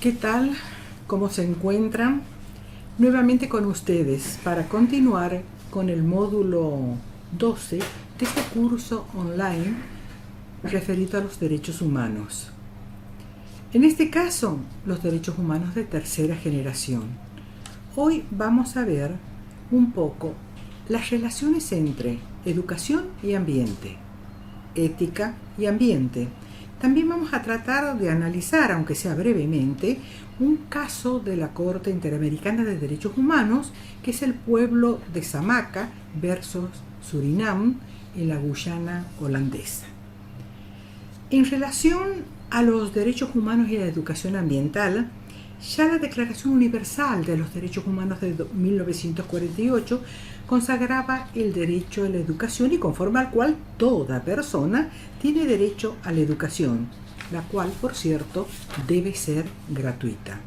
¿Qué tal? ¿Cómo se encuentran? Nuevamente con ustedes para continuar con el módulo 12 de este curso online referido a los derechos humanos. En este caso, los derechos humanos de tercera generación. Hoy vamos a ver un poco las relaciones entre educación y ambiente, ética y ambiente. También vamos a tratar de analizar, aunque sea brevemente, un caso de la Corte Interamericana de Derechos Humanos, que es el pueblo de Samaca versus Surinam en la Guyana holandesa. En relación a los derechos humanos y la educación ambiental, ya la Declaración Universal de los Derechos Humanos de 1948 consagraba el derecho a la educación y conforme al cual toda persona tiene derecho a la educación, la cual, por cierto, debe ser gratuita.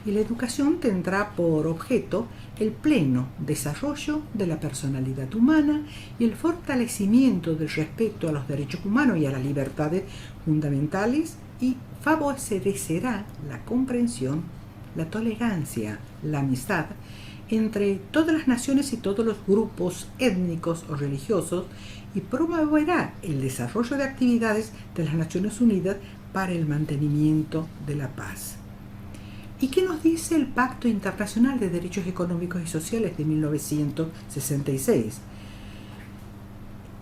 Y la educación tendrá por objeto el pleno desarrollo de la personalidad humana y el fortalecimiento del respeto a los derechos humanos y a las libertades fundamentales y favorecerá la comprensión, la tolerancia, la amistad entre todas las naciones y todos los grupos étnicos o religiosos y promoverá el desarrollo de actividades de las Naciones Unidas para el mantenimiento de la paz. ¿Y qué nos dice el Pacto Internacional de Derechos Económicos y Sociales de 1966?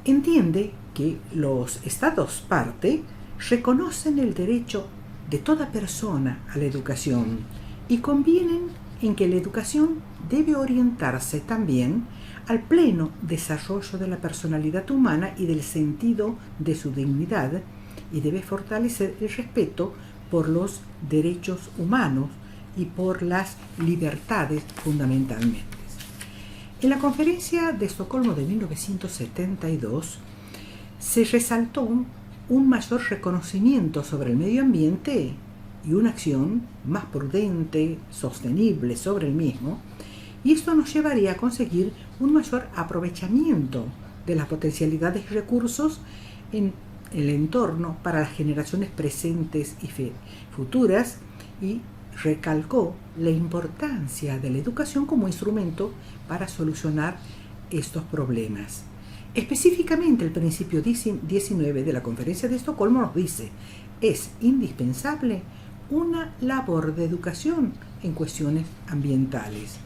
Entiende que los Estados parte reconocen el derecho de toda persona a la educación y convienen en que la educación debe orientarse también al pleno desarrollo de la personalidad humana y del sentido de su dignidad y debe fortalecer el respeto por los derechos humanos y por las libertades fundamentalmente. En la Conferencia de Estocolmo de 1972 se resaltó un mayor reconocimiento sobre el medio ambiente y una acción más prudente, sostenible sobre el mismo, y esto nos llevaría a conseguir un mayor aprovechamiento de las potencialidades y recursos en el entorno para las generaciones presentes y futuras, y recalcó la importancia de la educación como instrumento para solucionar estos problemas. Específicamente, el principio 19 de la Conferencia de Estocolmo nos dice: es indispensable una labor de educación en cuestiones ambientales.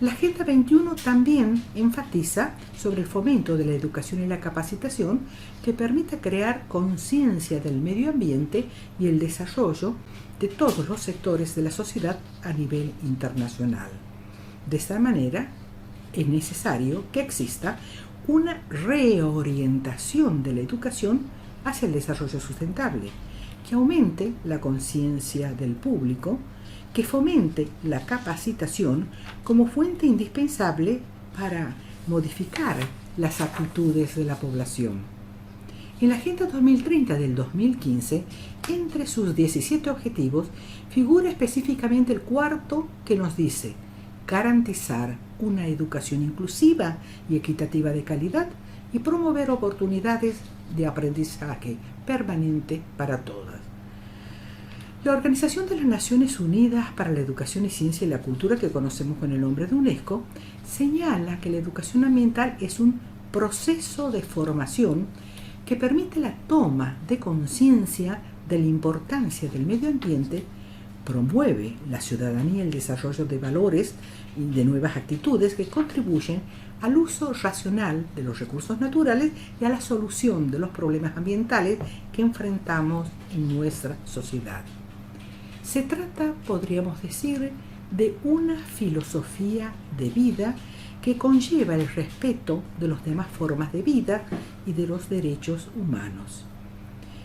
La Agenda 21 también enfatiza sobre el fomento de la educación y la capacitación que permita crear conciencia del medio ambiente y el desarrollo de todos los sectores de la sociedad a nivel internacional. De esta manera, es necesario que exista una reorientación de la educación hacia el desarrollo sustentable, que aumente la conciencia del público, que fomente la capacitación como fuente indispensable para modificar las actitudes de la población. En la Agenda 2030 del 2015, entre sus 17 objetivos, figura específicamente el cuarto, que nos dice: garantizar una educación inclusiva y equitativa de calidad y promover oportunidades de aprendizaje permanente para todas. La Organización de las Naciones Unidas para la Educación y Ciencia y la Cultura, que conocemos con el nombre de UNESCO, señala que la educación ambiental es un proceso de formación que permite la toma de conciencia de la importancia del medio ambiente, promueve la ciudadanía y el desarrollo de valores y de nuevas actitudes que contribuyen al uso racional de los recursos naturales y a la solución de los problemas ambientales que enfrentamos en nuestra sociedad. Se trata, podríamos decir, de una filosofía de vida que conlleva el respeto de las demás formas de vida y de los derechos humanos.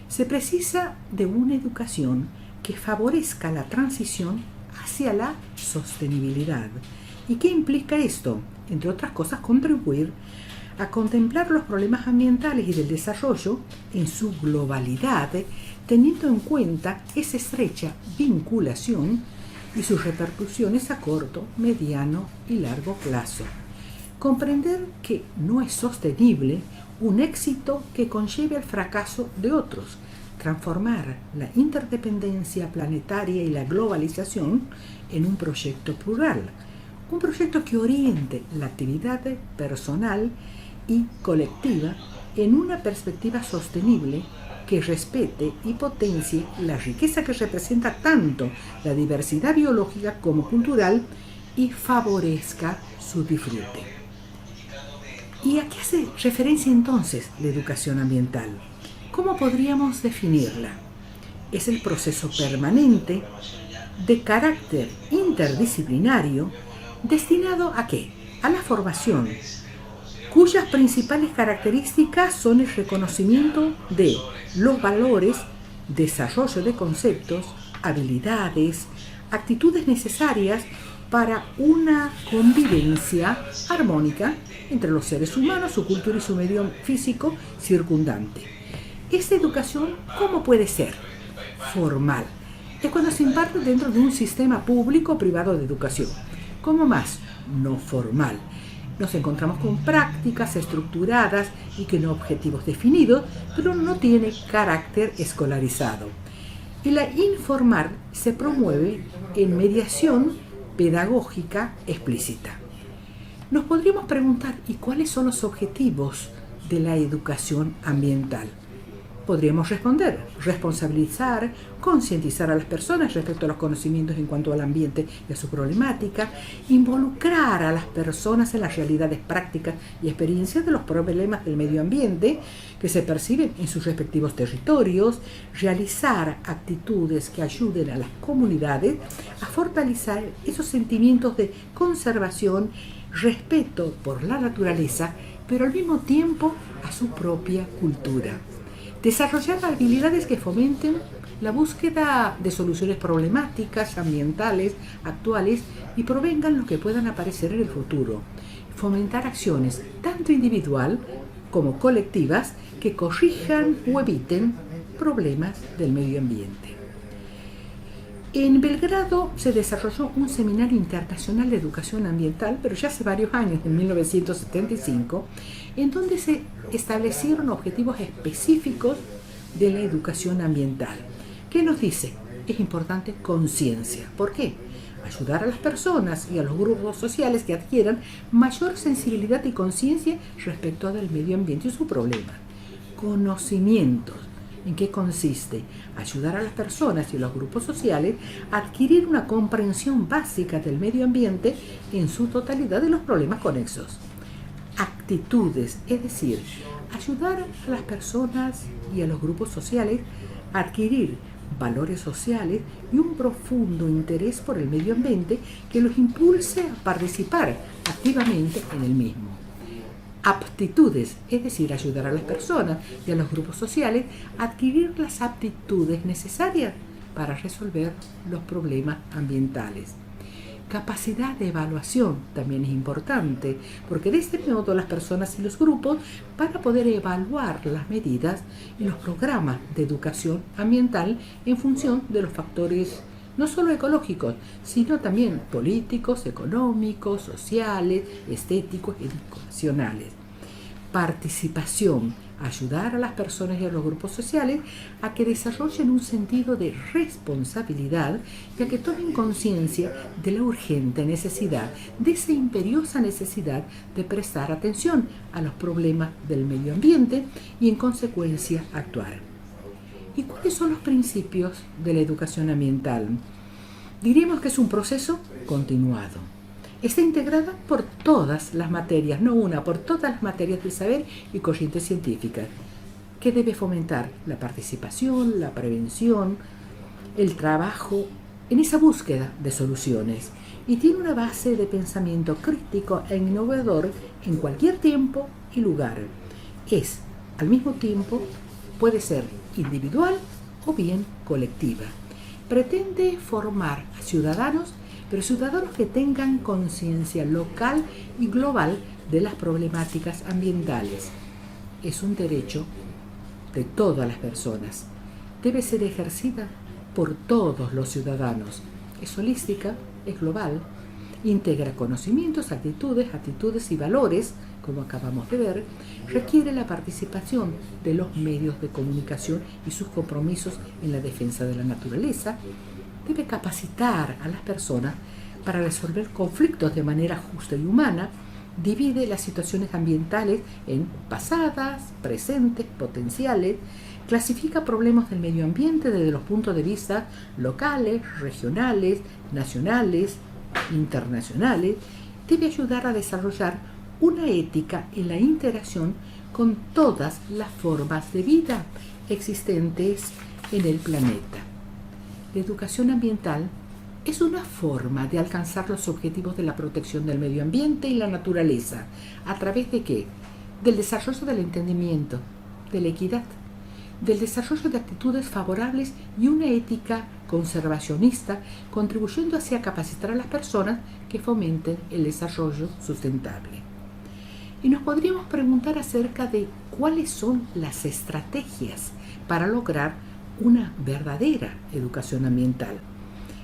Se precisa de una educación que favorezca la transición hacia la sostenibilidad. ¿Y qué implica esto? Entre otras cosas, contribuir a contemplar los problemas ambientales y del desarrollo en su globalidad, teniendo en cuenta esa estrecha vinculación y sus repercusiones a corto, mediano y largo plazo. Comprender que no es sostenible un éxito que conlleve al fracaso de otros, transformar la interdependencia planetaria y la globalización en un proyecto plural, un proyecto que oriente la actividad personal y colectiva en una perspectiva sostenible que respete y potencie la riqueza que representa tanto la diversidad biológica como cultural y favorezca su disfrute. ¿Y a qué hace referencia entonces la educación ambiental? ¿Cómo podríamos definirla? Es el proceso permanente de carácter interdisciplinario destinado ¿a qué? A la formación, cuyas principales características son el reconocimiento de los valores, desarrollo de conceptos, habilidades, actitudes necesarias para una convivencia armónica entre los seres humanos, su cultura y su medio físico circundante. Esta educación, ¿cómo puede ser? Formal. Es cuando se imparte dentro de un sistema público o privado de educación. ¿Cómo más? No formal. Nos encontramos con prácticas estructuradas y que no objetivos definidos, pero no tiene carácter escolarizado. Y la informal se promueve en mediación pedagógica explícita. Nos podríamos preguntar, ¿y cuáles son los objetivos de la educación ambiental? Podríamos responder, responsabilizar, concientizar a las personas respecto a los conocimientos en cuanto al ambiente y a su problemática, involucrar a las personas en las realidades prácticas y experiencias de los problemas del medio ambiente que se perciben en sus respectivos territorios, realizar actitudes que ayuden a las comunidades a fortalecer esos sentimientos de conservación, respeto por la naturaleza, pero al mismo tiempo a su propia cultura. Desarrollar habilidades que fomenten la búsqueda de soluciones problemáticas ambientales actuales y provengan lo que puedan aparecer en el futuro. Fomentar acciones tanto individual como colectivas que corrijan o eviten problemas del medio ambiente. En Belgrado se desarrolló un seminario internacional de educación ambiental, pero ya hace varios años, en 1975, en donde se establecieron objetivos específicos de la educación ambiental. ¿Qué nos dice? Es importante conciencia. ¿Por qué? Ayudar a las personas y a los grupos sociales que adquieran mayor sensibilidad y conciencia respecto del medio ambiente y su problema. Conocimientos. ¿En qué consiste? Ayudar a las personas y a los grupos sociales a adquirir una comprensión básica del medio ambiente en su totalidad de los problemas conexos. Actitudes, es decir, ayudar a las personas y a los grupos sociales a adquirir valores sociales y un profundo interés por el medio ambiente que los impulse a participar activamente en el mismo. Aptitudes, es decir, ayudar a las personas y a los grupos sociales a adquirir las aptitudes necesarias para resolver los problemas ambientales. Capacidad de evaluación también es importante, porque de este modo las personas y los grupos van a poder evaluar las medidas y los programas de educación ambiental en función de los factores no solo ecológicos, sino también políticos, económicos, sociales, estéticos y educacionales. Participación, ayudar a las personas y a los grupos sociales a que desarrollen un sentido de responsabilidad y a que tomen conciencia de la urgente necesidad, de esa imperiosa necesidad de prestar atención a los problemas del medio ambiente y en consecuencia actuar. ¿Y cuáles son los principios de la educación ambiental? Diríamos que es un proceso continuado. Está integrada por todas las materias, no una, por todas las materias del saber y corrientes científicas, que debe fomentar la participación, la prevención, el trabajo en esa búsqueda de soluciones y tiene una base de pensamiento crítico e innovador en cualquier tiempo y lugar. Es, al mismo tiempo, puede ser individual o bien colectiva. Pretende formar a ciudadanos, pero ciudadanos que tengan conciencia local y global de las problemáticas ambientales. Es un derecho de todas las personas. Debe ser ejercida por todos los ciudadanos. Es holística, es global, Integra conocimientos, actitudes y valores, como acabamos de ver. Requiere la participación de los medios de comunicación y sus compromisos en la defensa de la naturaleza. Debe capacitar a las personas para resolver conflictos de manera justa y humana. Divide las situaciones ambientales en pasadas, presentes, potenciales. Clasifica problemas del medio ambiente desde los puntos de vista locales, regionales, nacionales, internacionales. Debe ayudar a desarrollar una ética en la interacción con todas las formas de vida existentes en el planeta. La educación ambiental es una forma de alcanzar los objetivos de la protección del medio ambiente y la naturaleza. ¿A través de qué? Del desarrollo del entendimiento, de la equidad, del desarrollo de actitudes favorables y una ética conservacionista, contribuyendo así a capacitar a las personas que fomenten el desarrollo sustentable. Y nos podríamos preguntar acerca de cuáles son las estrategias para lograr una verdadera educación ambiental.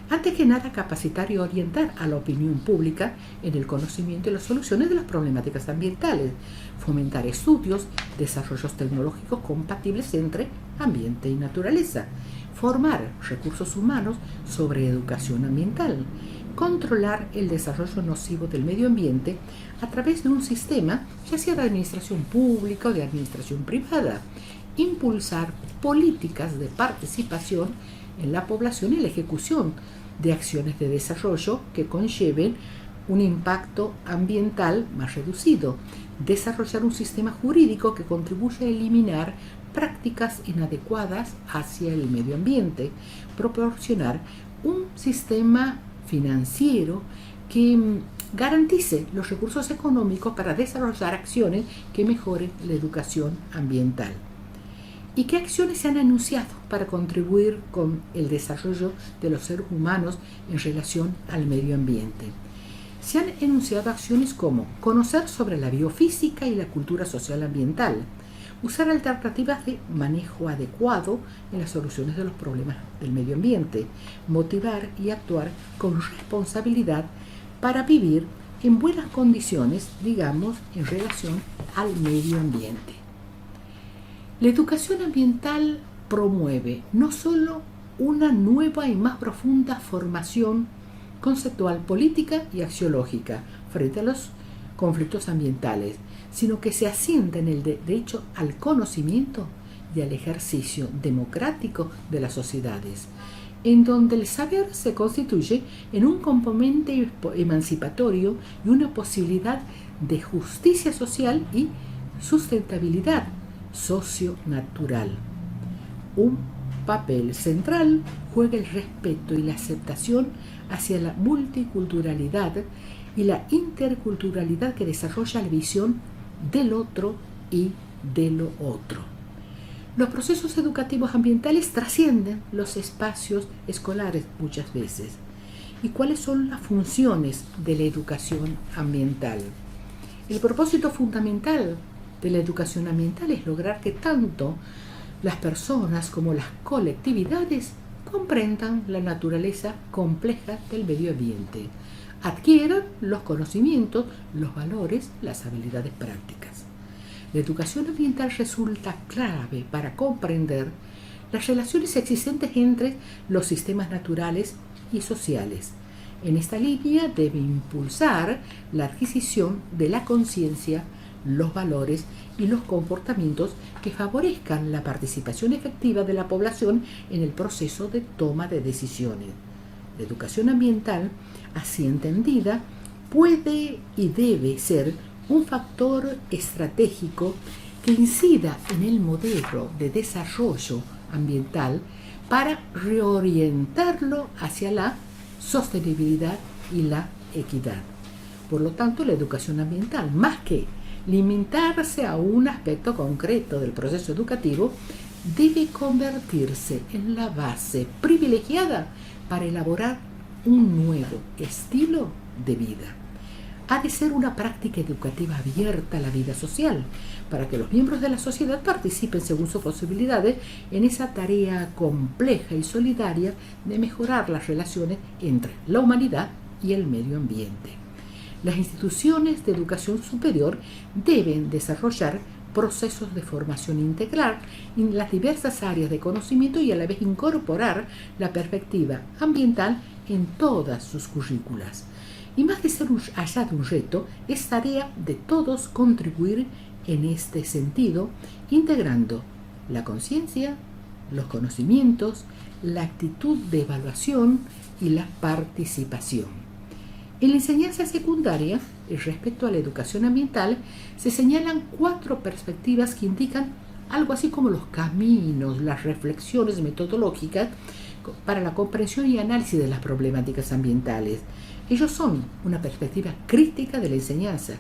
Antes que nada, capacitar y orientar a la opinión pública en el conocimiento y las soluciones de las problemáticas ambientales, fomentar estudios, desarrollos tecnológicos compatibles entre ambiente y naturaleza, formar recursos humanos sobre educación ambiental, controlar el desarrollo nocivo del medio ambiente a través de un sistema, ya sea de administración pública o de administración privada, impulsar políticas de participación en la población y la ejecución de acciones de desarrollo que conlleven un impacto ambiental más reducido, desarrollar un sistema jurídico que contribuya a eliminar prácticas inadecuadas hacia el medio ambiente, proporcionar un sistema financiero que garantice los recursos económicos para desarrollar acciones que mejoren la educación ambiental. ¿Y qué acciones se han anunciado para contribuir con el desarrollo de los seres humanos en relación al medio ambiente? Se han enunciado acciones como conocer sobre la biofísica y la cultura social ambiental, usar alternativas de manejo adecuado en las soluciones de los problemas del medio ambiente, motivar y actuar con responsabilidad para vivir en buenas condiciones, digamos, en relación al medio ambiente. La educación ambiental promueve no solo una nueva y más profunda formación conceptual, política y axiológica frente a los conflictos ambientales, sino que se asienta en el derecho al conocimiento y al ejercicio democrático de las sociedades, en donde el saber se constituye en un componente emancipatorio y una posibilidad de justicia social y sustentabilidad socio-natural. Un papel central juega el respeto y la aceptación hacia la multiculturalidad y la interculturalidad que desarrolla la visión del otro y de lo otro. Los procesos educativos ambientales trascienden los espacios escolares muchas veces. ¿Y cuáles son las funciones de la educación ambiental? El propósito fundamental de la educación ambiental es lograr que tanto las personas como las colectividades comprendan la naturaleza compleja del medio ambiente, adquieran los conocimientos, los valores, las habilidades prácticas. La educación ambiental resulta clave para comprender las relaciones existentes entre los sistemas naturales y sociales. En esta línea debe impulsar la adquisición de la conciencia, los valores y los comportamientos que favorezcan la participación efectiva de la población en el proceso de toma de decisiones. La educación ambiental, así entendida, puede y debe ser un factor estratégico que incida en el modelo de desarrollo ambiental para reorientarlo hacia la sostenibilidad y la equidad. Por lo tanto, la educación ambiental, más que limitarse a un aspecto concreto del proceso educativo, debe convertirse en la base privilegiada para elaborar un nuevo estilo de vida. Ha de ser una práctica educativa abierta a la vida social, para que los miembros de la sociedad participen según sus posibilidades en esa tarea compleja y solidaria de mejorar las relaciones entre la humanidad y el medio ambiente. Las instituciones de educación superior deben desarrollar procesos de formación integral en las diversas áreas de conocimiento y a la vez incorporar la perspectiva ambiental en todas sus currículas. Y más de ser allá de un reto, es tarea de todos contribuir en este sentido, integrando la conciencia, los conocimientos, la actitud de evaluación y la participación. En la enseñanza secundaria, respecto a la educación ambiental, se señalan 4 perspectivas que indican algo así como los caminos, las reflexiones metodológicas para la comprensión y análisis de las problemáticas ambientales. Ellos son una perspectiva crítica de la enseñanza,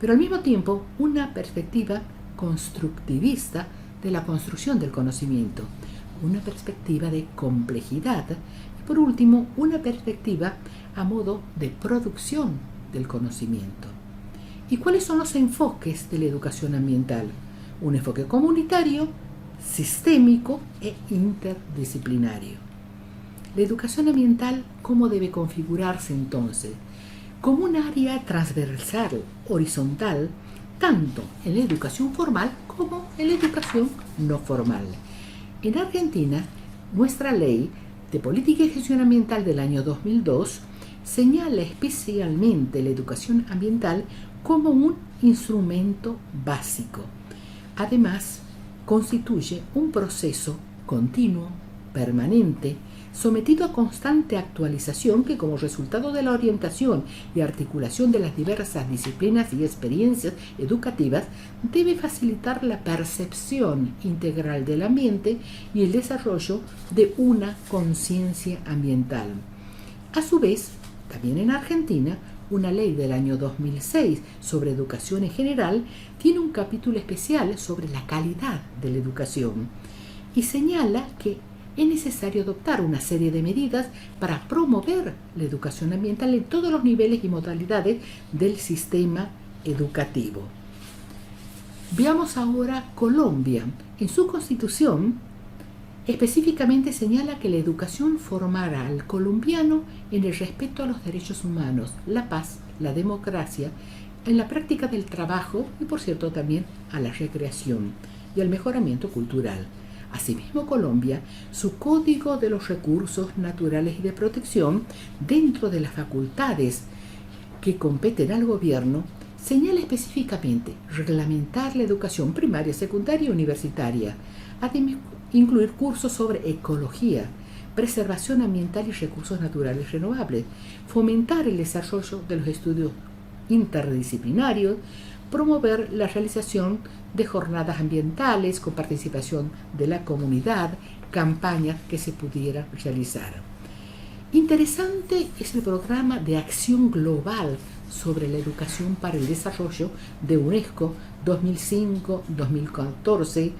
pero al mismo tiempo una perspectiva constructivista de la construcción del conocimiento, una perspectiva de complejidad y por último una perspectiva a modo de producción del conocimiento. ¿Y cuáles son los enfoques de la educación ambiental? Un enfoque comunitario, sistémico e interdisciplinario. La educación ambiental, ¿cómo debe configurarse entonces? Como un área transversal, horizontal, tanto en la educación formal como en la educación no formal. En Argentina, nuestra ley de política y gestión ambiental del año 2002 señala especialmente la educación ambiental como un instrumento básico. Además, constituye un proceso continuo, permanente, sometido a constante actualización que como resultado de la orientación y articulación de las diversas disciplinas y experiencias educativas debe facilitar la percepción integral del ambiente y el desarrollo de una conciencia ambiental. A su vez, también en Argentina, una ley del año 2006 sobre educación en general tiene un capítulo especial sobre la calidad de la educación y señala que es necesario adoptar una serie de medidas para promover la educación ambiental en todos los niveles y modalidades del sistema educativo. Veamos ahora Colombia. En su constitución, específicamente señala que la educación formará al colombiano en el respeto a los derechos humanos, la paz, la democracia, en la práctica del trabajo y, por cierto, también a la recreación y al mejoramiento cultural. Asimismo, Colombia, su Código de los Recursos Naturales y de Protección, dentro de las facultades que competen al gobierno, señala específicamente reglamentar la educación primaria, secundaria y universitaria, además incluir cursos sobre ecología, preservación ambiental y recursos naturales renovables, fomentar el desarrollo de los estudios interdisciplinarios, promover la realización de jornadas ambientales con participación de la comunidad, campañas que se pudieran realizar. Interesante es el programa de acción global sobre la educación para el desarrollo de UNESCO 2005-2014,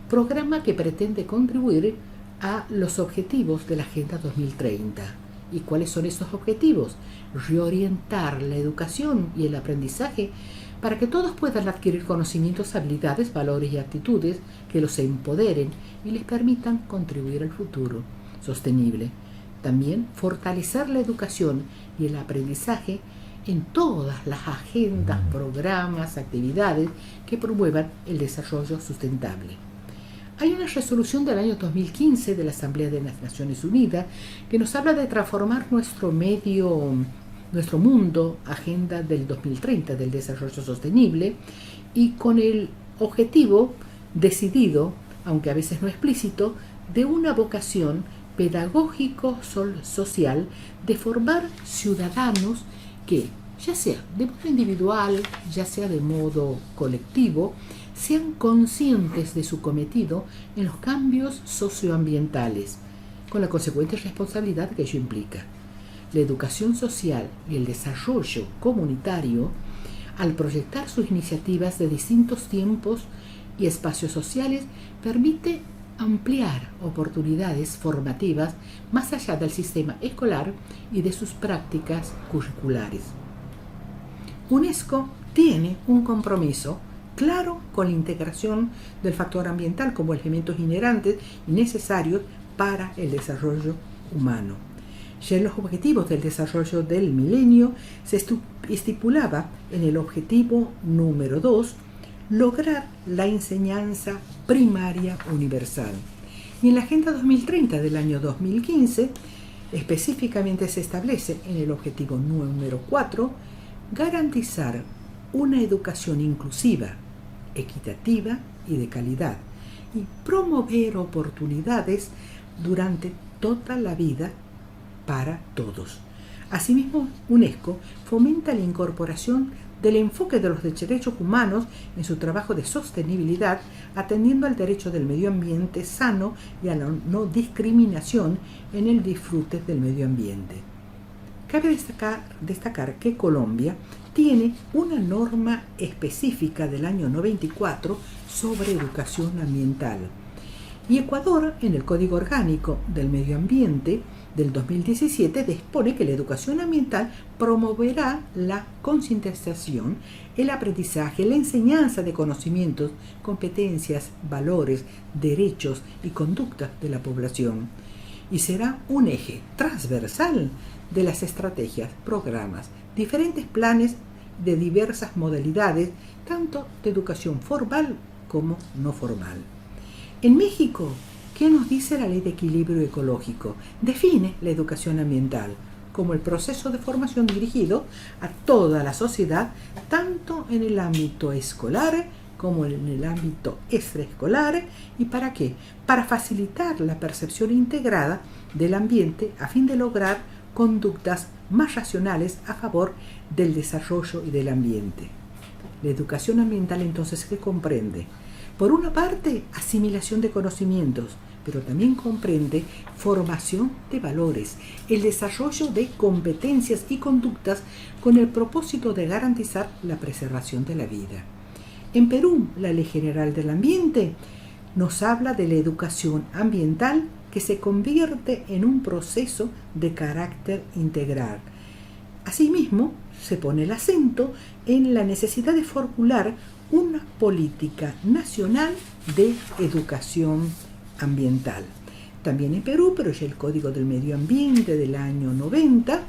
programa que pretende contribuir a los objetivos de la Agenda 2030. ¿Y cuáles son esos objetivos? Reorientar la educación y el aprendizaje para que todos puedan adquirir conocimientos, habilidades, valores y actitudes que los empoderen y les permitan contribuir al futuro sostenible. También fortalecer la educación y el aprendizaje en todas las agendas, programas, actividades que promuevan el desarrollo sustentable. Hay una resolución del año 2015 de la Asamblea de las Naciones Unidas que nos habla de transformar nuestro mundo, Agenda del 2030 del Desarrollo Sostenible, y con el objetivo decidido, aunque a veces no explícito, de una vocación pedagógico-social de formar ciudadanos que, ya sea de modo individual, ya sea de modo colectivo, sean conscientes de su cometido en los cambios socioambientales, con la consecuente responsabilidad que ello implica. La educación social y el desarrollo comunitario, al proyectar sus iniciativas de distintos tiempos y espacios sociales, permite ampliar oportunidades formativas más allá del sistema escolar y de sus prácticas curriculares. UNESCO tiene un compromiso claro con la integración del factor ambiental como elementos inherentes y necesarios para el desarrollo humano. Ya en los objetivos del desarrollo del milenio se estipulaba en el objetivo número 2 lograr la enseñanza primaria universal. Y en la Agenda 2030 del año 2015, específicamente se establece en el objetivo número 4 garantizar una educación inclusiva, equitativa y de calidad, y promover oportunidades durante toda la vida para todos. Asimismo, UNESCO fomenta la incorporación del enfoque de los derechos humanos en su trabajo de sostenibilidad, atendiendo al derecho del medio ambiente sano y a la no discriminación en el disfrute del medio ambiente. Cabe destacar que Colombia tiene una norma específica del año 94 sobre educación ambiental. Y Ecuador, en el Código Orgánico del Medio Ambiente del 2017, dispone que la educación ambiental promoverá la concientización, el aprendizaje, la enseñanza de conocimientos, competencias, valores, derechos y conductas de la población. Y será un eje transversal de las estrategias, programas, diferentes planes de diversas modalidades, tanto de educación formal como no formal. En México, ¿qué nos dice la Ley de Equilibrio Ecológico? Define la educación ambiental como el proceso de formación dirigido a toda la sociedad, tanto en el ámbito escolar como en el ámbito extraescolar. ¿Y para qué? Para facilitar la percepción integrada del ambiente a fin de lograr conductas más racionales a favor del desarrollo y del ambiente. La educación ambiental entonces, ¿qué comprende? Por una parte, asimilación de conocimientos, pero también comprende formación de valores, el desarrollo de competencias y conductas con el propósito de garantizar la preservación de la vida. En Perú, la Ley General del Ambiente nos habla de la educación ambiental que se convierte en un proceso de carácter integral. Asimismo, se pone el acento en la necesidad de formular una política nacional de educación ambiental. También en Perú, pero ya el Código del Medio Ambiente del año 90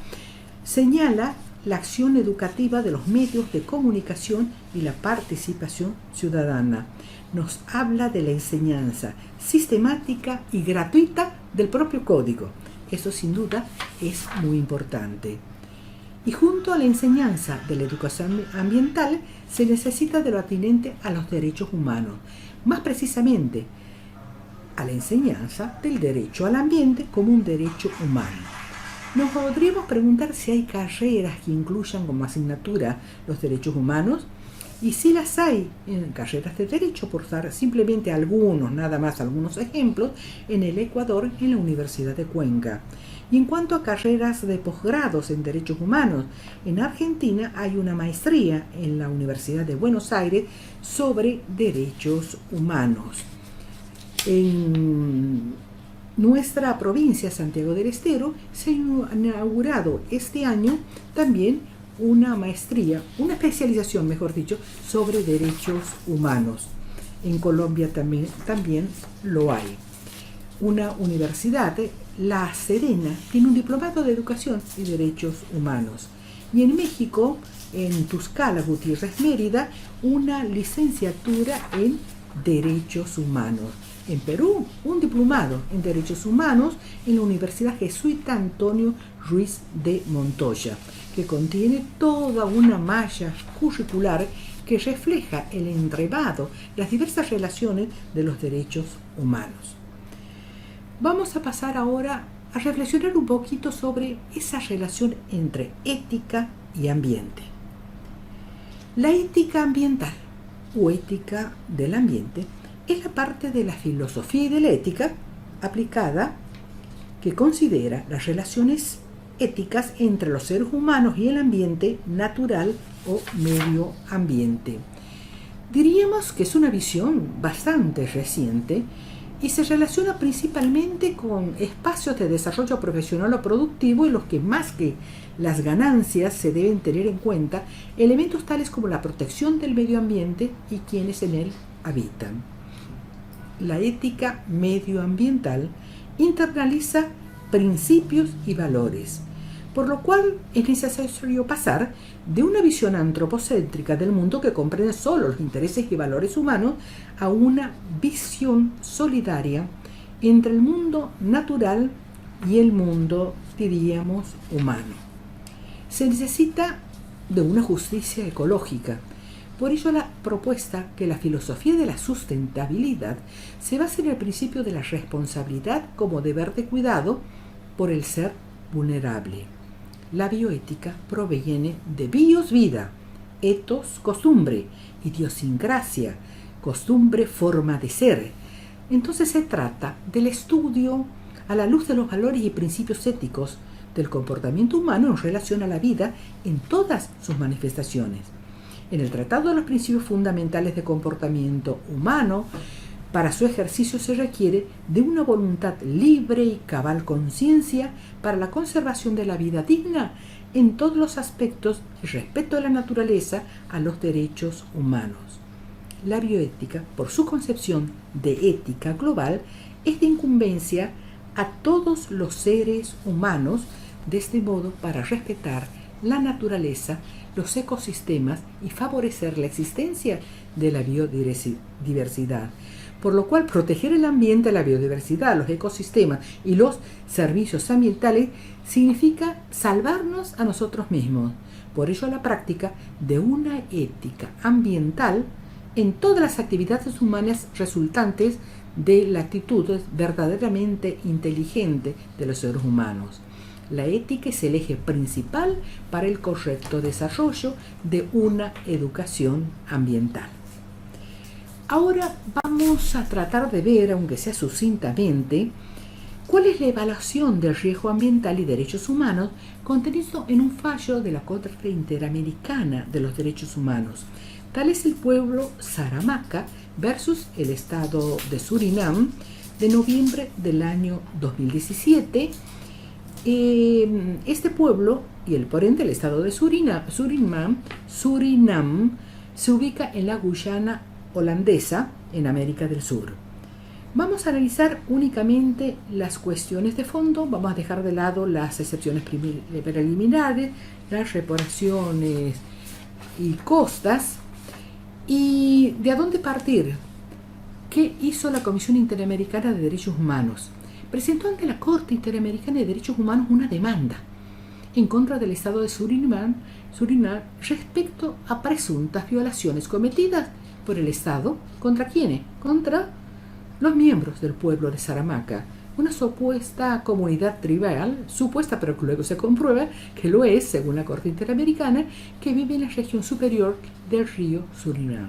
señala la acción educativa de los medios de comunicación y la participación ciudadana. Nos habla de la enseñanza sistemática y gratuita del propio código. Eso sin duda es muy importante. Y junto a la enseñanza de la educación ambiental se necesita de lo atinente a los derechos humanos, más precisamente a la enseñanza del derecho al ambiente como un derecho humano. Nos podríamos preguntar si hay carreras que incluyan como asignatura los derechos humanos, y si las hay en carreras de derecho, por dar simplemente nada más algunos ejemplos, en el Ecuador, en la Universidad de Cuenca. Y en cuanto a carreras de posgrados en derechos humanos, en Argentina hay una maestría en la Universidad de Buenos Aires sobre derechos humanos. En nuestra provincia, Santiago del Estero, se ha inaugurado este año también una maestría, una especialización, mejor dicho, sobre derechos humanos. En Colombia también lo hay. Una universidad, La Serena, tiene un diplomado de educación y derechos humanos. Y en México, en Tlaxcala, Gutiérrez Mérida, una licenciatura en derechos humanos. En Perú, un diplomado en derechos humanos en la Universidad Jesuita Antonio Ruiz de Montoya, que contiene toda una malla curricular que refleja el entramado, las diversas relaciones de los derechos humanos. Vamos a pasar ahora a reflexionar un poquito sobre esa relación entre ética y ambiente. La ética ambiental o ética del ambiente es la parte de la filosofía y de la ética aplicada que considera las relaciones éticas entre los seres humanos y el ambiente natural o medio ambiente. Diríamos que es una visión bastante reciente y se relaciona principalmente con espacios de desarrollo profesional o productivo en los que, más que las ganancias, se deben tener en cuenta elementos tales como la protección del medio ambiente y quienes en él habitan. La ética medioambiental internaliza principios y valores, por lo cual es necesario pasar de una visión antropocéntrica del mundo que comprende solo los intereses y valores humanos a una visión solidaria entre el mundo natural y el mundo, diríamos, humano. Se necesita de una justicia ecológica. Por ello, la propuesta que la filosofía de la sustentabilidad se basa en el principio de la responsabilidad como deber de cuidado por el ser vulnerable. La bioética proviene de bios, vida, ethos, costumbre, idiosincrasia, costumbre, forma de ser. Entonces se trata del estudio a la luz de los valores y principios éticos del comportamiento humano en relación a la vida en todas sus manifestaciones. En el Tratado de los Principios Fundamentales de Comportamiento Humano, para su ejercicio se requiere de una voluntad libre y cabal conciencia para la conservación de la vida digna en todos los aspectos y respeto de la naturaleza a los derechos humanos. La bioética, por su concepción de ética global, es de incumbencia a todos los seres humanos, de este modo para respetar la naturaleza, los ecosistemas y favorecer la existencia de la biodiversidad. Por lo cual, proteger el ambiente, la biodiversidad, los ecosistemas y los servicios ambientales significa salvarnos a nosotros mismos. Por ello, la práctica de una ética ambiental en todas las actividades humanas resultantes de la actitud verdaderamente inteligente de los seres humanos. La ética es el eje principal para el correcto desarrollo de una educación ambiental. Ahora vamos a tratar de ver, aunque sea sucintamente, cuál es la evaluación del riesgo ambiental y derechos humanos contenido en un fallo de la Corte Interamericana de los Derechos Humanos. Tal es el pueblo Saramacca versus el Estado de Surinam de noviembre del año 2017. Este pueblo y por ende el Estado de Surinam se ubica en la Guyana holandesa en América del Sur. Vamos a analizar únicamente las cuestiones de fondo, vamos a dejar de lado las excepciones preliminares, las reparaciones y costas. ¿Y de a dónde partir? ¿Qué hizo la Comisión Interamericana de Derechos Humanos? Presentó ante la Corte Interamericana de Derechos Humanos una demanda en contra del Estado de Surinam respecto a presuntas violaciones cometidas por el Estado. ¿Contra quiénes? Contra los miembros del pueblo de Saramacca, una supuesta comunidad tribal, supuesta pero que luego se comprueba que lo es, según la Corte Interamericana, que vive en la región superior del río Surinam.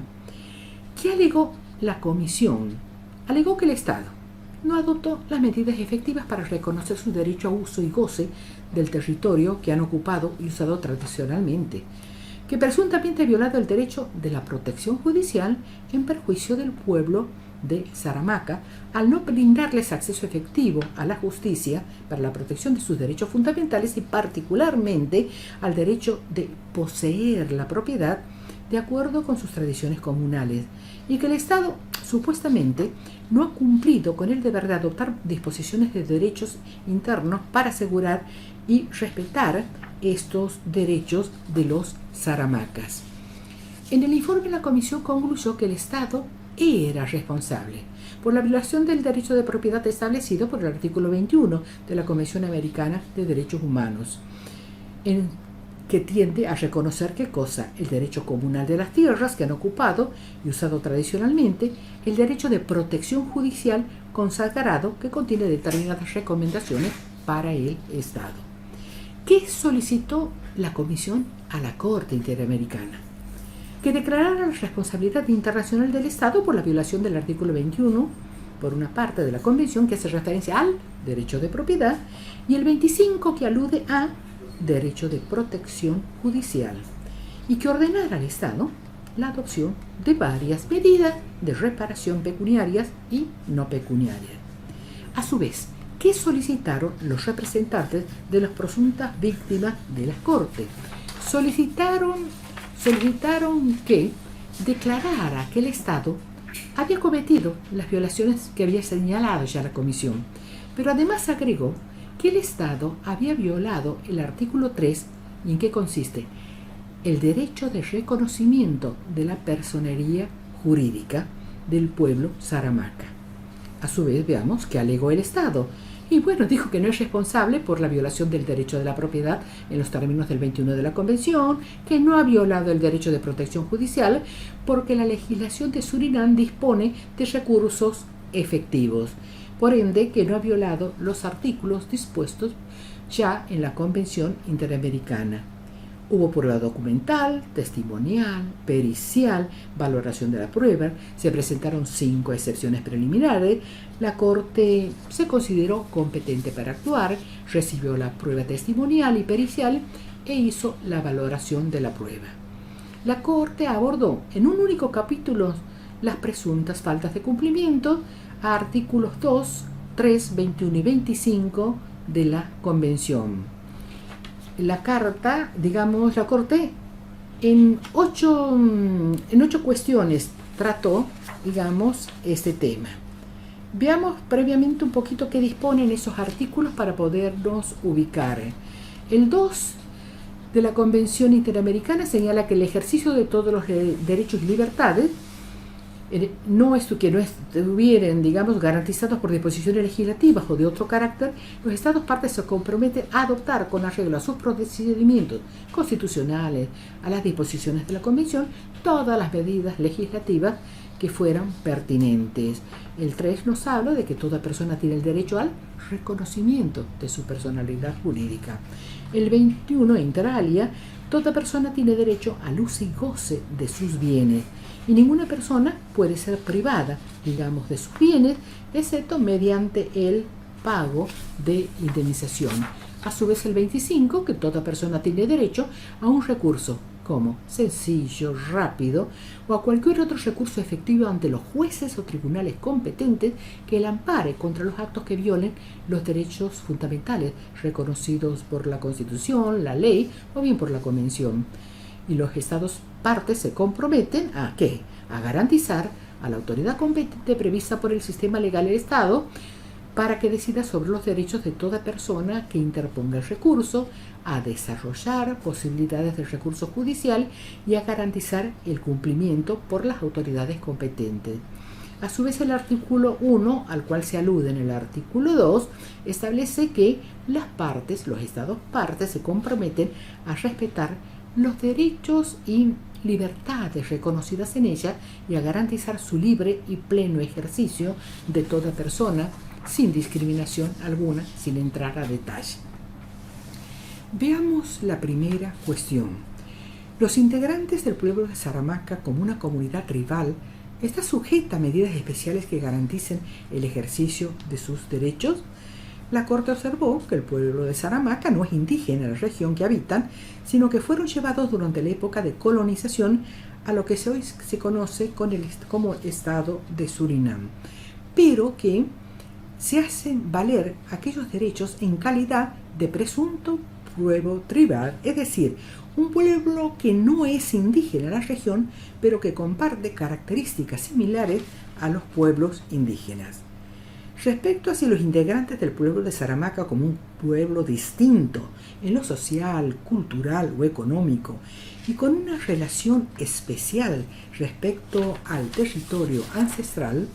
¿Qué alegó la Comisión? Alegó que el Estado no adoptó las medidas efectivas para reconocer su derecho a uso y goce del territorio que han ocupado y usado tradicionalmente, que presuntamente ha violado el derecho de la protección judicial en perjuicio del pueblo de Saramacca al no brindarles acceso efectivo a la justicia para la protección de sus derechos fundamentales y particularmente al derecho de poseer la propiedad de acuerdo con sus tradiciones comunales, y que el Estado supuestamente no ha cumplido con el deber de adoptar disposiciones de derechos internos para asegurar y respetar estos derechos de los saramacas. En el informe, la Comisión concluyó que el Estado era responsable por la violación del derecho de propiedad establecido por el artículo 21 de la Convención Americana de Derechos Humanos, que tiende a reconocer ¿qué cosa? El derecho comunal de las tierras que han ocupado y usado tradicionalmente, el derecho de protección judicial consagrado que contiene determinadas recomendaciones para el Estado. ¿Qué solicitó la Comisión a la Corte Interamericana? Que declarara la responsabilidad internacional del Estado por la violación del artículo 21, por una parte de la Convención que hace referencia al derecho de propiedad, y el 25 que alude a derecho de protección judicial, y que ordenara al Estado la adopción de varias medidas de reparación pecuniarias y no pecuniarias. A su vez, ¿qué solicitaron los representantes de las presuntas víctimas de la Corte? Solicitaron que declarara que el Estado había cometido las violaciones que había señalado ya la Comisión, pero además agregó que el Estado había violado el artículo 3. ¿Y en qué consiste? El derecho de reconocimiento de la personería jurídica del pueblo Saramaca. A su vez, veamos qué alegó el Estado. Y bueno, dijo que no es responsable por la violación del derecho de la propiedad en los términos del 21 de la Convención, que no ha violado el derecho de protección judicial porque la legislación de Surinam dispone de recursos efectivos. Por ende, que no ha violado los artículos dispuestos ya en la Convención Interamericana. Hubo prueba documental, testimonial, pericial, valoración de la prueba, se presentaron 5 excepciones preliminares, la Corte se consideró competente para actuar, recibió la prueba testimonial y pericial e hizo la valoración de la prueba. La Corte abordó en un único capítulo las presuntas faltas de cumplimiento a artículos 2, 3, 21 y 25 de la Convención. La Corte en ocho cuestiones trató, este tema. Veamos previamente un poquito qué disponen esos artículos para podernos ubicar. El 2 de la Convención Interamericana señala que el ejercicio de todos los derechos y libertades que no estuvieran, garantizados por disposiciones legislativas o de otro carácter, los Estados partes se comprometen a adoptar con arreglo a sus procedimientos constitucionales, a las disposiciones de la Convención, todas las medidas legislativas que fueran pertinentes. El 3 nos habla de que toda persona tiene el derecho al reconocimiento de su personalidad jurídica. El 21, inter alia, toda persona tiene derecho al uso y goce de sus bienes, y ninguna persona puede ser privada, de sus bienes, excepto mediante el pago de indemnización. A su vez, el 25, que toda persona tiene derecho a un recurso como sencillo, rápido o a cualquier otro recurso efectivo ante los jueces o tribunales competentes que el ampare contra los actos que violen los derechos fundamentales reconocidos por la Constitución, la ley o bien por la Convención. Y los Estados partes se comprometen ¿a qué? A garantizar a la autoridad competente prevista por el sistema legal del Estado para que decida sobre los derechos de toda persona que interponga el recurso, a desarrollar posibilidades de recurso judicial y a garantizar el cumplimiento por las autoridades competentes. A su vez, el artículo 1, al cual se alude en el artículo 2, establece que los Estados partes se comprometen a respetar los derechos y libertades reconocidas en ella y a garantizar su libre y pleno ejercicio de toda persona sin discriminación alguna, sin entrar a detalle. Veamos la primera cuestión. Los integrantes del pueblo de Saramaca, como una comunidad tribal, está sujeta a medidas especiales que garanticen el ejercicio de sus derechos. La Corte observó que el pueblo de Saramaca no es indígena en la región que habitan, sino que fueron llevados durante la época de colonización a lo que hoy se conoce como Estado de Surinam, pero que se hacen valer aquellos derechos en calidad de presunto pueblo tribal, es decir, un pueblo que no es indígena en la región, pero que comparte características similares a los pueblos indígenas. Respecto a si los integrantes del pueblo de Saramaca como un pueblo distinto en lo social, cultural o económico y con una relación especial respecto al territorio ancestral,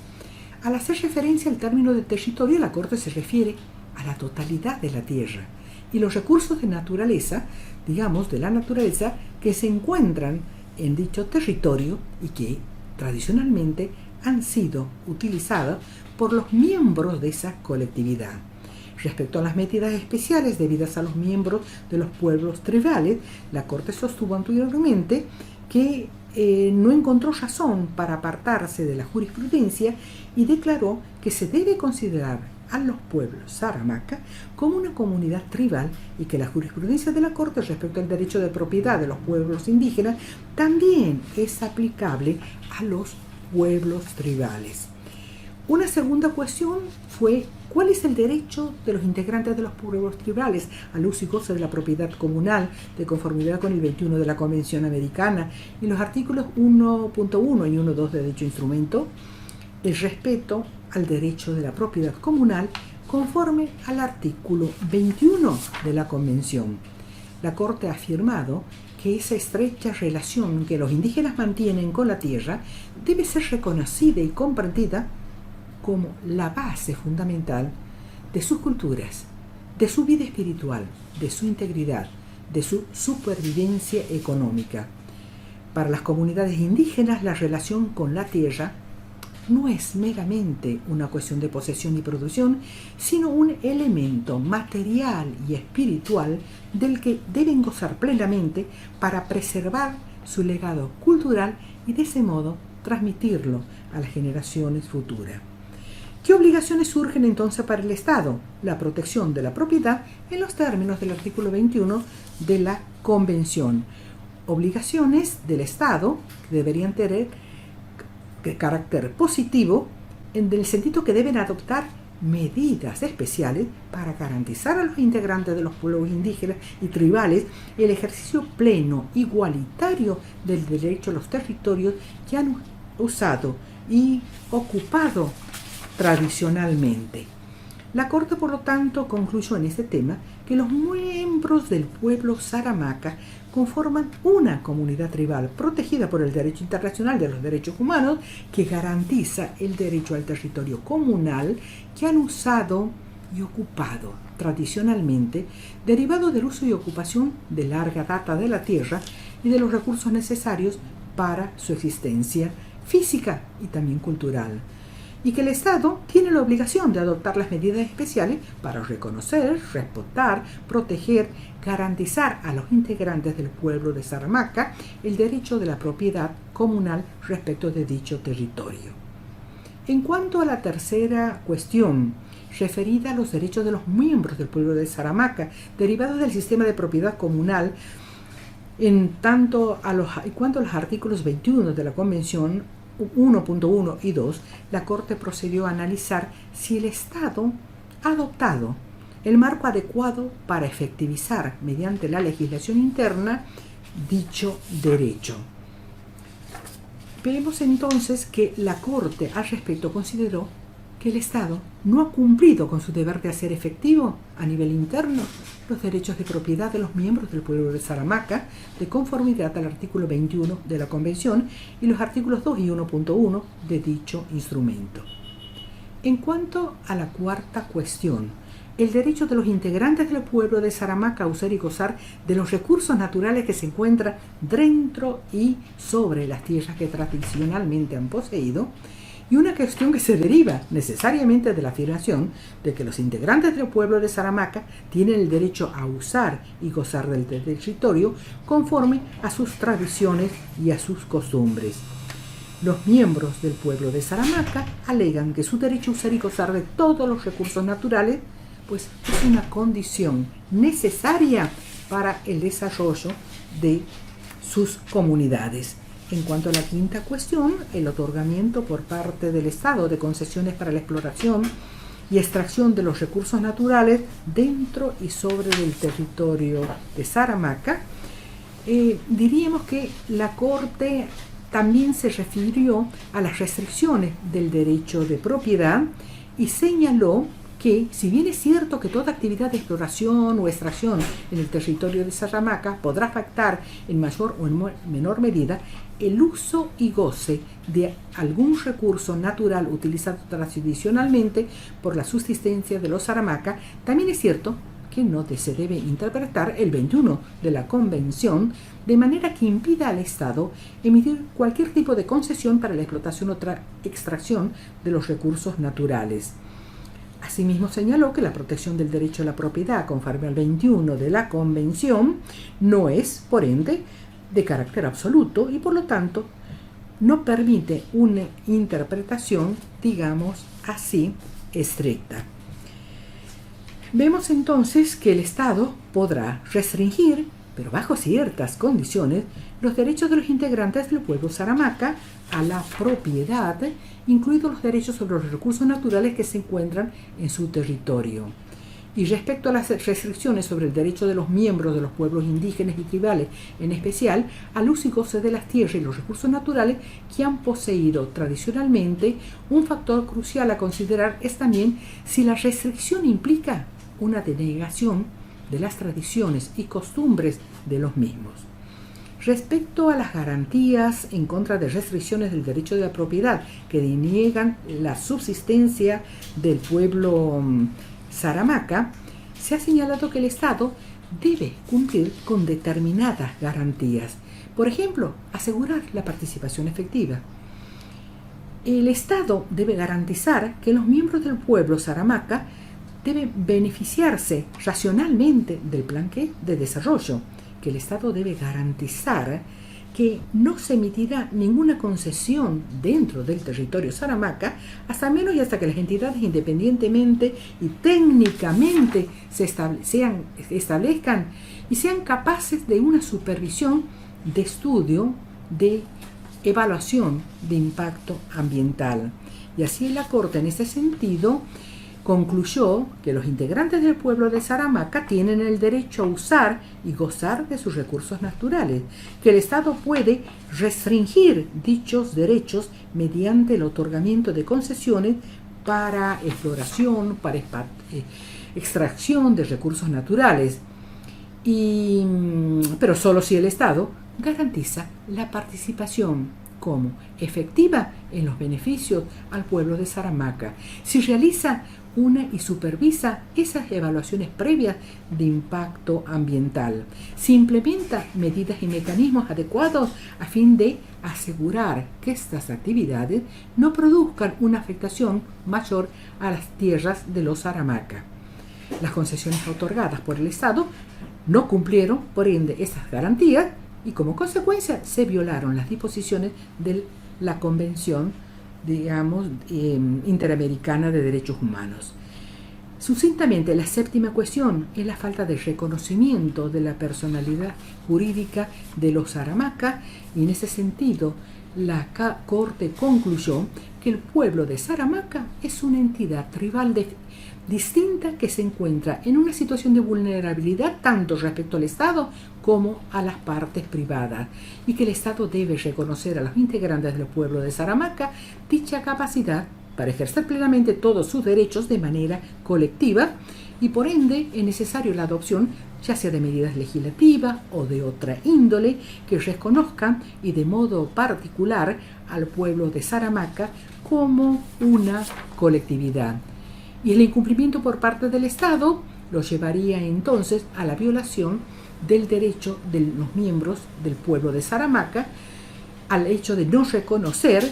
al hacer referencia al término de territorio, la Corte se refiere a la totalidad de la tierra y los recursos de naturaleza, de la naturaleza que se encuentran en dicho territorio y que tradicionalmente han sido utilizados por los miembros de esa colectividad. Respecto a las medidas especiales debidas a los miembros de los pueblos tribales, la Corte sostuvo anteriormente que no encontró razón para apartarse de la jurisprudencia y declaró que se debe considerar a los pueblos Saramaca como una comunidad tribal y que la jurisprudencia de la Corte respecto al derecho de propiedad de los pueblos indígenas también es aplicable a los pueblos tribales. Una segunda cuestión fue ¿cuál es el derecho de los integrantes de los pueblos tribales al uso y goce de la propiedad comunal de conformidad con el 21 de la Convención Americana y los artículos 1.1 y 1.2 de dicho instrumento? El respeto al derecho de la propiedad comunal conforme al artículo 21 de la Convención. La Corte ha afirmado que esa estrecha relación que los indígenas mantienen con la tierra debe ser reconocida y comprendida como la base fundamental de sus culturas, de su vida espiritual, de su integridad, de su supervivencia económica. Para las comunidades indígenas, la relación con la tierra no es meramente una cuestión de posesión y producción, sino un elemento material y espiritual del que deben gozar plenamente para preservar su legado cultural y de ese modo transmitirlo a las generaciones futuras. ¿Qué obligaciones surgen entonces para el Estado? La protección de la propiedad en los términos del artículo 21 de la Convención. Obligaciones del Estado que deberían tener carácter positivo en el sentido que deben adoptar medidas especiales para garantizar a los integrantes de los pueblos indígenas y tribales el ejercicio pleno, igualitario del derecho a los territorios que han usado y ocupado tradicionalmente. La Corte, por lo tanto, concluyó en este tema que los miembros del pueblo Saramaca conforman una comunidad tribal protegida por el derecho internacional de los derechos humanos que garantiza el derecho al territorio comunal que han usado y ocupado tradicionalmente, derivado del uso y ocupación de larga data de la tierra y de los recursos necesarios para su existencia física y también cultural, y que el Estado tiene la obligación de adoptar las medidas especiales para reconocer, respetar, proteger, garantizar a los integrantes del pueblo de Saramaca el derecho de la propiedad comunal respecto de dicho territorio. En cuanto a la tercera cuestión, referida a los derechos de los miembros del pueblo de Saramaca, derivados del sistema de propiedad comunal, en cuanto a los artículos 21 de la Convención 1.1 y 2, la Corte procedió a analizar si el Estado ha adoptado el marco adecuado para efectivizar mediante la legislación interna dicho derecho. Vemos entonces que la Corte al respecto consideró que el Estado no ha cumplido con su deber de hacer efectivo a nivel interno los derechos de propiedad de los miembros del pueblo de Saramaca de conformidad al artículo 21 de la Convención y los artículos 2 y 1.1 de dicho instrumento. En cuanto a la cuarta cuestión, el derecho de los integrantes del pueblo de Saramaca a usar y gozar de los recursos naturales que se encuentran dentro y sobre las tierras que tradicionalmente han poseído, y una cuestión que se deriva necesariamente de la afirmación de que los integrantes del pueblo de Saramaca tienen el derecho a usar y gozar del territorio conforme a sus tradiciones y a sus costumbres. Los miembros del pueblo de Saramaca alegan que su derecho a usar y gozar de todos los recursos naturales pues es una condición necesaria para el desarrollo de sus comunidades. En cuanto a la quinta cuestión, el otorgamiento por parte del Estado de concesiones para la exploración y extracción de los recursos naturales dentro y sobre el territorio de Saramaca, diríamos que la Corte también se refirió a las restricciones del derecho de propiedad y señaló que, si bien es cierto que toda actividad de exploración o extracción en el territorio de Saramaca podrá afectar en mayor o en menor medida el uso y goce de algún recurso natural utilizado tradicionalmente por la subsistencia de los Saramaca, también es cierto que no se debe interpretar el 21 de la Convención de manera que impida al Estado emitir cualquier tipo de concesión para la explotación o extracción de los recursos naturales. Asimismo señaló que la protección del derecho a la propiedad conforme al 21 de la Convención no es, por ende, de carácter absoluto y por lo tanto no permite una interpretación, digamos así, estricta. Vemos entonces que el Estado podrá restringir, pero bajo ciertas condiciones, los derechos de los integrantes del pueblo Saramaca a la propiedad, incluidos los derechos sobre los recursos naturales que se encuentran en su territorio. Y respecto a las restricciones sobre el derecho de los miembros de los pueblos indígenas y tribales, en especial al uso y goce de las tierras y los recursos naturales que han poseído tradicionalmente, un factor crucial a considerar es también si la restricción implica una denegación de las tradiciones y costumbres de los mismos. Respecto a las garantías en contra de restricciones del derecho de la propiedad que deniegan la subsistencia del pueblo Saramaca, se ha señalado que el Estado debe cumplir con determinadas garantías. Por ejemplo, asegurar la participación efectiva. El Estado debe garantizar que los miembros del pueblo Saramaca deben beneficiarse racionalmente del plan de desarrollo, que el Estado debe garantizar que no se emitirá ninguna concesión dentro del territorio Saramaca, hasta menos y hasta que las entidades independientemente y técnicamente se establezcan y sean capaces de una supervisión de estudio, de evaluación de impacto ambiental. Y así la Corte, en ese sentido, concluyó que los integrantes del pueblo de Saramaca tienen el derecho a usar y gozar de sus recursos naturales, que el Estado puede restringir dichos derechos mediante el otorgamiento de concesiones para exploración, para extracción de recursos naturales, pero solo si el Estado garantiza la participación como efectiva en los beneficios al pueblo de Saramaca, si realiza y supervisa esas evaluaciones previas de impacto ambiental, si implementa medidas y mecanismos adecuados a fin de asegurar que estas actividades no produzcan una afectación mayor a las tierras de los Saramaca. Las concesiones otorgadas por el Estado no cumplieron, por ende, esas garantías y como consecuencia se violaron las disposiciones de la Convención Interamericana de Derechos Humanos. Sucintamente, la séptima cuestión es la falta de reconocimiento de la personalidad jurídica de los Saramaca, y en ese sentido la Corte concluyó que el pueblo de Saramaca es una entidad tribal distinta que se encuentra en una situación de vulnerabilidad tanto respecto al Estado como a las partes privadas, y que el Estado debe reconocer a los integrantes del pueblo de Saramaca dicha capacidad para ejercer plenamente todos sus derechos de manera colectiva, y por ende es necesario la adopción ya sea de medidas legislativas o de otra índole que reconozcan y de modo particular al pueblo de Saramaca como una colectividad. Y el incumplimiento por parte del Estado lo llevaría entonces a la violación del derecho de los miembros del pueblo de Saramaca al hecho de no reconocer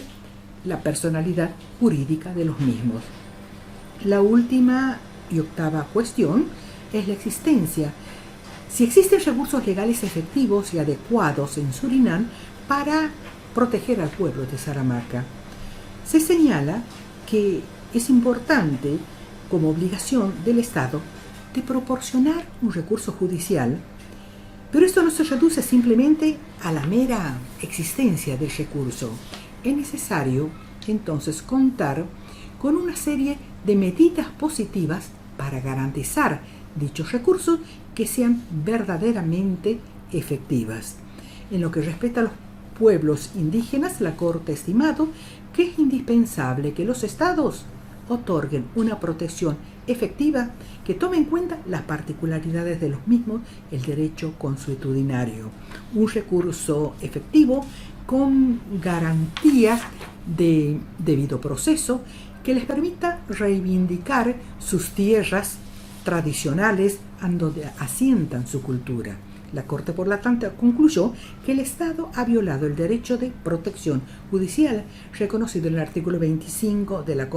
la personalidad jurídica de los mismos. La última y octava cuestión es la existencia. Si existen recursos legales efectivos y adecuados en Surinam para proteger al pueblo de Saramaca. Se señala que es importante, como obligación del Estado, de proporcionar un recurso judicial, pero esto no se reduce simplemente a la mera existencia del recurso. Es necesario, entonces, contar con una serie de medidas positivas para garantizar dichos recursos que sean verdaderamente efectivas. En lo que respecta a los pueblos indígenas, la Corte ha estimado que es indispensable que los estados otorguen una protección efectiva que tome en cuenta las particularidades de los mismos, el derecho consuetudinario, un recurso efectivo con garantías de debido proceso que les permita reivindicar sus tierras tradicionales donde asientan su cultura. La Corte, por lo tanto, concluyó que el Estado ha violado el derecho de protección judicial reconocido en el artículo 25 de la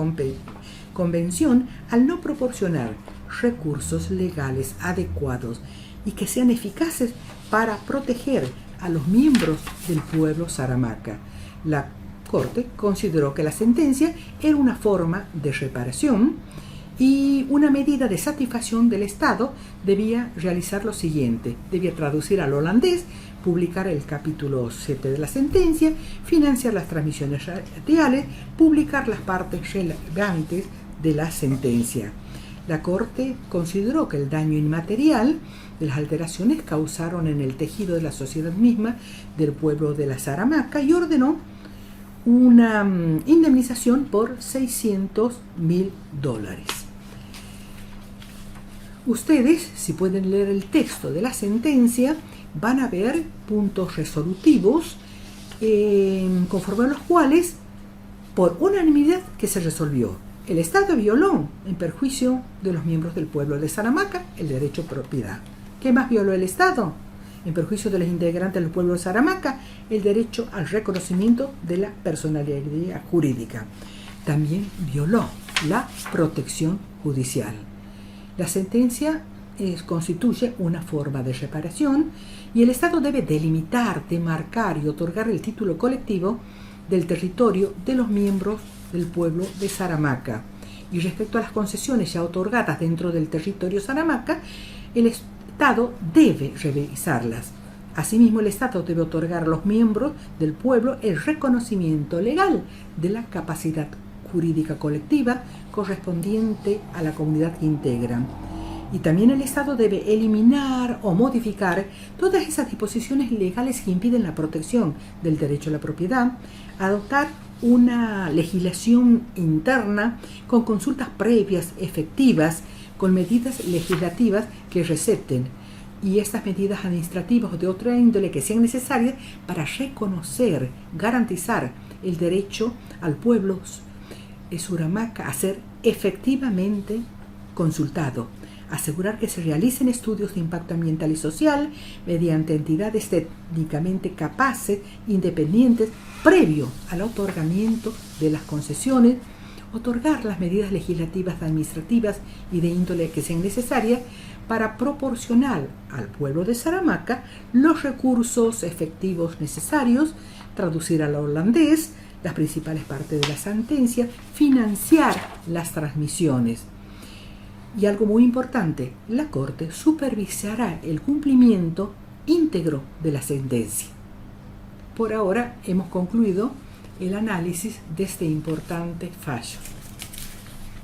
Convención al no proporcionar recursos legales adecuados y que sean eficaces para proteger a los miembros del pueblo Saramaca. La Corte consideró que la sentencia era una forma de reparación y una medida de satisfacción del Estado debía realizar lo siguiente: debía traducir al holandés, publicar el capítulo 7 de la sentencia, financiar las transmisiones radiales, publicar las partes relevantes de la sentencia. La Corte consideró que el daño inmaterial de las alteraciones causaron en el tejido de la sociedad misma del pueblo de la Zaramaca y ordenó una indemnización por $600.000. Ustedes, si pueden leer el texto de la sentencia, van a ver puntos resolutivos conforme a los cuales, por unanimidad, que se resolvió. El Estado violó, en perjuicio de los miembros del pueblo de Zaramaca, el derecho a propiedad. ¿Qué más violó el Estado? En perjuicio de los integrantes del pueblo de Zaramaca, el derecho al reconocimiento de la personalidad jurídica. También violó la protección judicial. La sentencia constituye una forma de reparación y el Estado debe delimitar, demarcar y otorgar el título colectivo del territorio de los miembros del pueblo de Zaramaca. Y respecto a las concesiones ya otorgadas dentro del territorio Zaramaca, el Estado debe revisarlas. Asimismo, el Estado debe otorgar a los miembros del pueblo el reconocimiento legal de la capacidad jurídica colectiva correspondiente a la comunidad que integran. Y también el Estado debe eliminar o modificar todas esas disposiciones legales que impiden la protección del derecho a la propiedad, adoptar una legislación interna con consultas previas efectivas, con medidas legislativas que receten, y estas medidas administrativas o de otra índole que sean necesarias para reconocer, garantizar el derecho al pueblo Zaramaca a ser efectivamente consultado, asegurar que se realicen estudios de impacto ambiental y social mediante entidades técnicamente capaces, independientes, previo al otorgamiento de las concesiones, otorgar las medidas legislativas, administrativas y de índole que sean necesarias para proporcionar al pueblo de Zaramaca los recursos efectivos necesarios, traducir al holandés las principales partes de la sentencia, financiar las transmisiones. Y algo muy importante, la Corte supervisará el cumplimiento íntegro de la sentencia. Por ahora hemos concluido el análisis de este importante fallo.